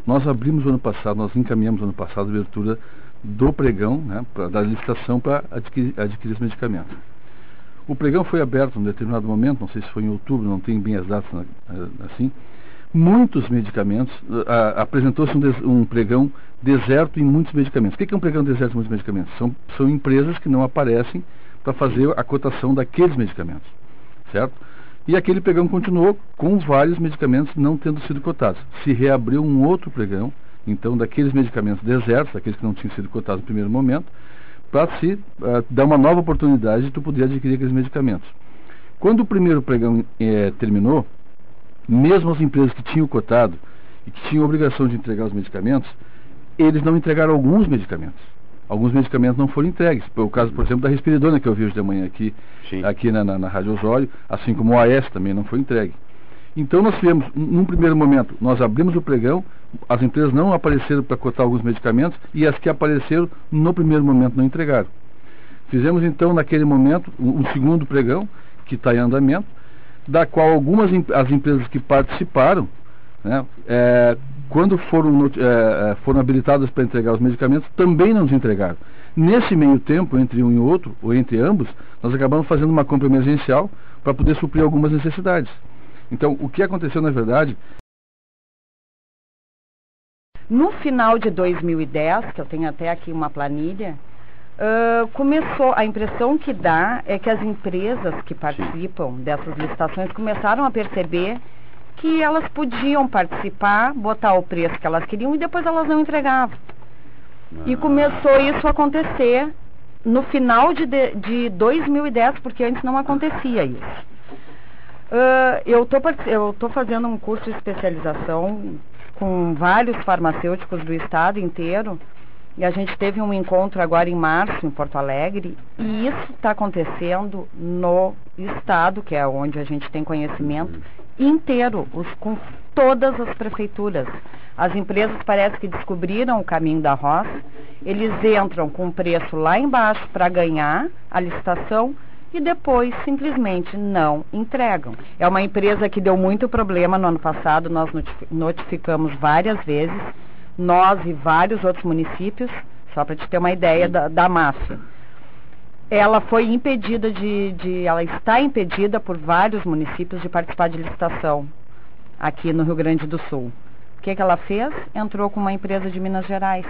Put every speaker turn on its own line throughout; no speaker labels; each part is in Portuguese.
nós abrimos o ano passado, nós encaminhamos o ano passado a abertura do pregão, né, da licitação para adquirir os medicamentos. O pregão foi aberto em um determinado momento, não sei se foi em outubro, não tenho bem as datas assim. Muitos medicamentos, apresentou-se um pregão deserto em muitos medicamentos. O que é um pregão deserto em muitos medicamentos? São empresas que não aparecem para fazer a cotação daqueles medicamentos, certo? E aquele pregão continuou com vários medicamentos não tendo sido cotados. Se reabriu um outro pregão, então, daqueles medicamentos desertos, daqueles que não tinham sido cotados no primeiro momento, para se dar uma nova oportunidade de tu poder adquirir aqueles medicamentos. Quando o primeiro pregão terminou, mesmo as empresas que tinham cotado e que tinham a obrigação de entregar os medicamentos, eles não entregaram alguns medicamentos. Alguns medicamentos não foram entregues. O caso, por exemplo, da Risperidona, que eu vi hoje de manhã aqui na Rádio Osório, assim como o AS também não foi entregue. Então nós tivemos, num primeiro momento, nós abrimos o pregão, as empresas não apareceram para cotar alguns medicamentos e as que apareceram, no primeiro momento, não entregaram. Fizemos então, naquele momento, um segundo pregão, que está em andamento, da qual as empresas que participaram, né, quando foram habilitadas para entregar os medicamentos, também não nos entregaram. Nesse meio tempo, entre um e outro, ou entre ambos, nós acabamos fazendo uma compra emergencial para poder suprir algumas necessidades. Então, o que aconteceu, na verdade...
No final de 2010, que eu tenho até aqui uma planilha, começou, a impressão que dá é que as empresas que participam dessas licitações começaram a perceber que elas podiam participar, botar o preço que elas queriam e depois elas não entregavam. E começou isso a acontecer no final de 2010, porque antes não acontecia isso. Eu estou fazendo um curso de especialização com vários farmacêuticos do estado inteiro, e a gente teve um encontro agora em março em Porto Alegre, e isso está acontecendo no estado, que é onde a gente tem conhecimento, inteiro, com todas as prefeituras. As empresas parece que descobriram o caminho da roça, eles entram com o preço lá embaixo para ganhar a licitação e depois simplesmente não entregam. É uma empresa que deu muito problema no ano passado, nós notificamos várias vezes, nós e vários outros municípios, só para te ter uma ideia da máfia. Ela foi impedida ela está impedida por vários municípios de participar de licitação aqui no Rio Grande do Sul. O que ela fez? Entrou com uma empresa de Minas Gerais.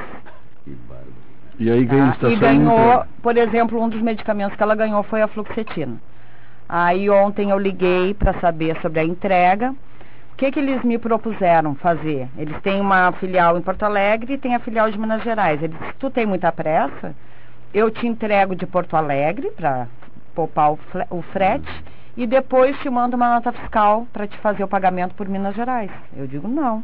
E aí ganhou licitação.
E ganhou, por exemplo, um dos medicamentos que ela ganhou foi a fluoxetina. Aí ontem eu liguei para saber sobre a entrega. O que eles me propuseram fazer? Eles têm uma filial em Porto Alegre e tem a filial de Minas Gerais. Eles disseram, tu tem muita pressa? Eu te entrego de Porto Alegre para poupar o frete e depois te mando uma nota fiscal para te fazer o pagamento por Minas Gerais. Eu digo, não.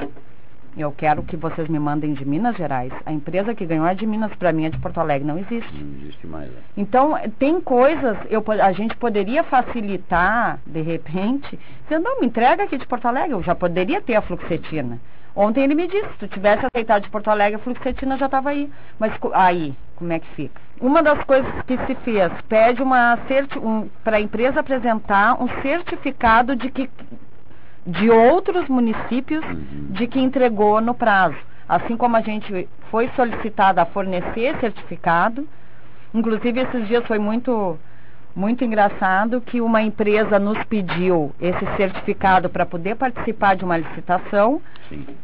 Eu quero que vocês me mandem de Minas Gerais. A empresa que ganhou é de Minas, para mim é de Porto Alegre, não existe.
Não existe mais.
Então, tem coisas, a gente poderia facilitar, de repente, dizendo, não, me entrega aqui de Porto Alegre, eu já poderia ter a fluoxetina. Ontem ele me disse, se tu tivesse aceitado de Porto Alegre, a fluoxetina já estava aí. Mas aí, como é que fica? Uma das coisas que se fez, pede para a empresa apresentar um certificado de outros municípios de que entregou no prazo. Assim como a gente foi solicitada a fornecer certificado, inclusive esses dias foi muito engraçado que uma empresa nos pediu esse certificado para poder participar de uma licitação,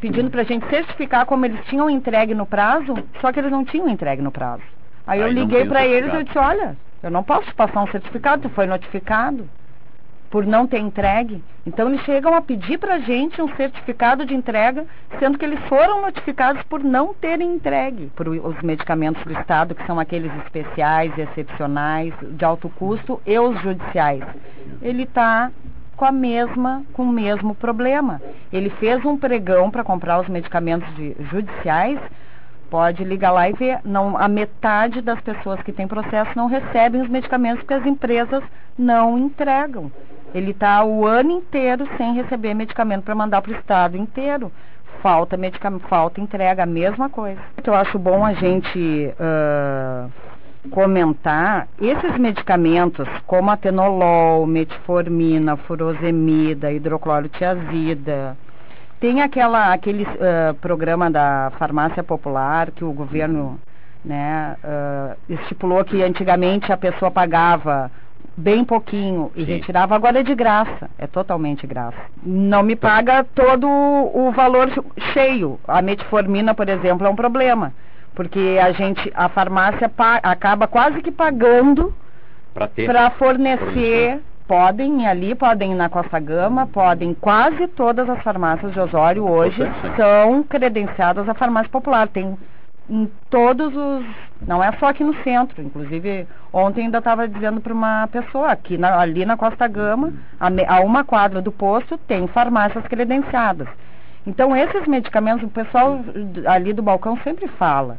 pedindo para a gente certificar como eles tinham entregue no prazo, só que eles não tinham entregue no prazo. Aí eu liguei para eles e eu disse, olha, eu não posso te passar um certificado, tu foi notificado por não ter entregue. Então eles chegam a pedir para a gente um certificado de entrega, sendo que eles foram notificados por não terem entregue por os medicamentos do Estado, que são aqueles especiais, excepcionais, de alto custo, e os judiciais. Ele está com o mesmo problema. Ele fez um pregão para comprar os medicamentos judiciais, pode ligar lá e ver, a metade das pessoas que têm processo não recebem os medicamentos porque as empresas não entregam. Ele está o ano inteiro sem receber medicamento para mandar para o estado inteiro. Falta medicamento, falta entrega, a mesma coisa. Eu acho bom a gente comentar esses medicamentos como atenolol, metformina, furosemida, hidroclorotiazida, Tem aquele programa da farmácia popular que o governo, né, estipulou que antigamente a pessoa pagava bem pouquinho e retirava, agora é de graça, é totalmente graça. Não me paga todo o valor cheio. A metformina, por exemplo, é um problema, porque a farmácia acaba quase que pagando para fornecer. Podem ir na Costa Gama, quase todas as farmácias de Osório hoje são credenciadas à farmácia popular. Tem em todos não é só aqui no centro, inclusive ontem ainda estava dizendo para uma pessoa, ali na Costa Gama, a uma quadra do posto, tem farmácias credenciadas. Então esses medicamentos, o pessoal ali do balcão sempre fala,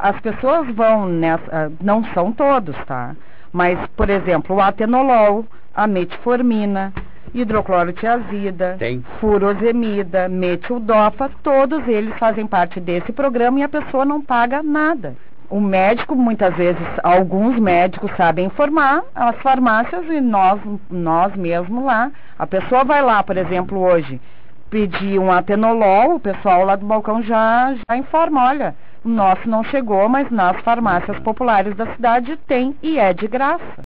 as pessoas vão nessa, não são todos, tá? Mas, por exemplo, o atenolol, a metformina, hidroclorotiazida, furosemida, metildopa, todos eles fazem parte desse programa e a pessoa não paga nada. O médico, muitas vezes, alguns médicos sabem informar, as farmácias e nós mesmos lá. A pessoa vai lá, por exemplo, hoje, pedir um atenolol, o pessoal lá do balcão já informa, olha, o nosso não chegou, mas nas farmácias populares da cidade tem e é de graça.